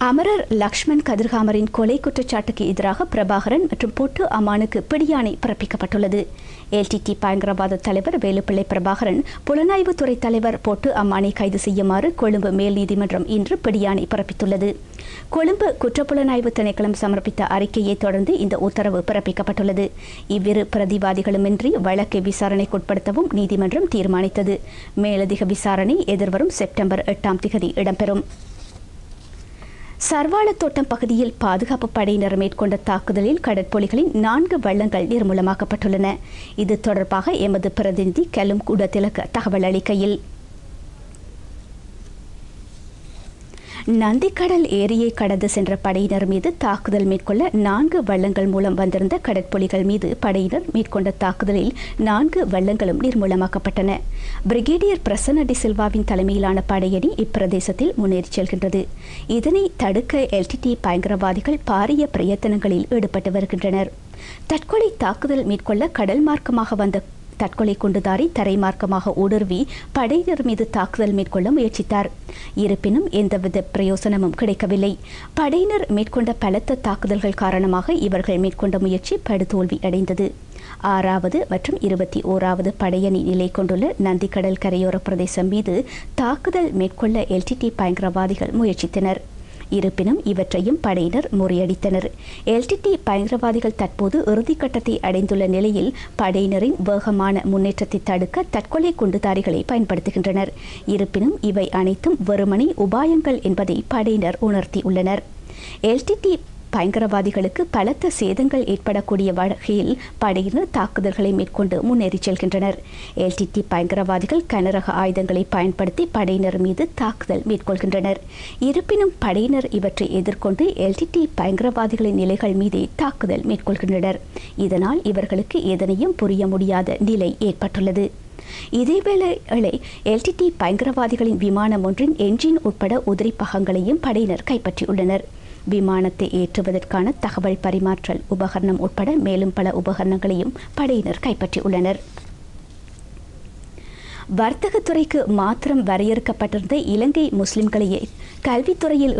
அமரர் லக்ஷ்மன் கதிர்காமரின் கொலை குற்றச்சாட்டுக்கு எதிராக பிரபாகரன் மற்றும் பொட்டு அம்மானுக்கு பிடியாணை பிறப்பிக்கப்பட்டுள்ளது. எல்டிடி பயங்கரவாத தலைவர் வேலுப்பிள்ளை பிரபாகரன், புலனாய்வுத்துறை தலைவர் பொட்டு அம்மானை கைது செய்யுமாறு கொழும்பு மேல் நீதிமன்றம் இன்று பிடியாணை பிறப்பித்துள்ளது. கொழும்பு குற்றப்புலனாய்வு திணைக்களம் சமர்ப்பித்த அறிக்கையை தொடர்ந்து இந்த உத்தரவு பிறப்பிக்கப்பட்டுள்ளது. இவ்விரு பிரதிவாதிகளுமின்றி வழக்கை விசாரணைக்குட்படுத்தவும் நீதிமன்றம் தீர்மானித்தது. மேலதிக விசாரணை எதிர்வரும் செப்டம்பர் 8ஆம் தேதி இடம்பெறும். சர்வாளத்தோட்டம் பகுதியில் பாதுகாப்பு படையினர் மேற்கொண்ட தாக்குதலில் கடற்புலிகளின் 4 வள்ளங்கள் நிர்மூலமாக்கப்பட்டுள்ளன. இது தொடர்பாக எமது பிரதிநிதி கெலும் குடத்திலக்க தகவல் அளிக்கையில், நந்திக்கடல் ஏரியை கடந்து சென்ற படையினர் மீது தாக்குதல் மேற்கொள்ள 4 வள்ளங்கள் மூலம் வந்திருந்த கடற்புலிகள் மீது படையினர் மேற்கொண்ட தாக்குதலில் 4 வள்ளங்களும் நிர்மூலமாக்கப்பட்டன. பிரிகேடியர் பிரசன்ன டி சில்வாவின் தலைமையிலான படையணி இப்பிரதேசத்தில் முன்னேறிச் செல்கின்றது. இதனை தடுக்க எல்டிடி பயங்கரவாதிகள் பாரிய பிரயத்தனங்களில் ஈடுபட்டு வருகின்றனர். தற்கொலை தாக்குதல் மேற்கொள்ள கடல் மார்க்கமாக வந்த தற்கொலை குண்டுதாரி தரைமார்க்கமாக ஊடுருவி படையினர் மீது தாக்குதல் மேற்கொள்ள முயற்சித்தார். இருப்பினும் எந்தவித பிரயோசனமும் கிடைக்கவில்லை. படையினர் மேற்கொண்ட பலத்த தாக்குதல்கள் காரணமாக இவர்கள் மேற்கொண்ட முயற்சி படுதோல்வி அடைந்தது. 6வது மற்றும் 21வது படையணி நிலை கொண்டுள்ள நந்திக்கடல் கரையோர பிரதேசம் மீது தாக்குதல் மேற்கொள்ள எல்டிடி பயங்கரவாதிகள் முயற்சித்தனர். இருப்பினும் இவற்றையும் படையினர் முறியடித்தனர். எல்டிடி பயங்கரவாதிகள் தற்போது இறுதிக்கட்டத்தை அடைந்துள்ள நிலையில் படையினரின் வேகமான முன்னேற்றத்தை தடுக்க தற்கொலை குண்டுதாரிகளை பயன்படுத்துகின்றனர். இருப்பினும் இவை அனைத்தும் வெறுமனே உபாயங்கள் என்பதை படையினர் உணர்த்தியுள்ளனர். எல்டிடி பயங்கரவாதிகளுக்கு பலத்த சேதங்கள் ஏற்படக்கூடிய வகையில் படையினர் தாக்குதல்களை மேற்கொண்டு முன்னேறி செல்கின்றனர். எல்டிடி பயங்கரவாதிகள் கனரக ஆயுதங்களை பயன்படுத்தி படையினர் மீது தாக்குதல் மேற்கொள்கின்றனர். இருப்பினும் படையினர் இவற்றை எதிர்கொண்டு எல்டிடி பயங்கரவாதிகளின் நிலைகள் மீதே தாக்குதல் மேற்கொள்கின்றனர். இதனால் இவர்களுக்கு எதனையும் புரிய முடியாத நிலை ஏற்பட்டுள்ளது. இதேவேளை எல்டிடி பயங்கரவாதிகளின் விமானம் ஒன்றின் என்ஜின் உட்பட உதிரி பாகங்களையும் படையினர் கைப்பற்றியுள்ளனர். விமானத்தை ஏற்றுவதற்கான தகவல் பரிமாற்றல் உபகரணம் உட்பட மேலும் பல உபகரணங்களையும் படையினர் கைப்பற்றியுள்ளனர். வர்த்தகத்துறைக்கு மாத்திரம் வரையறுக்கப்பட்டிருந்த இலங்கை முஸ்லிம்களையே கல்வித்துறையில்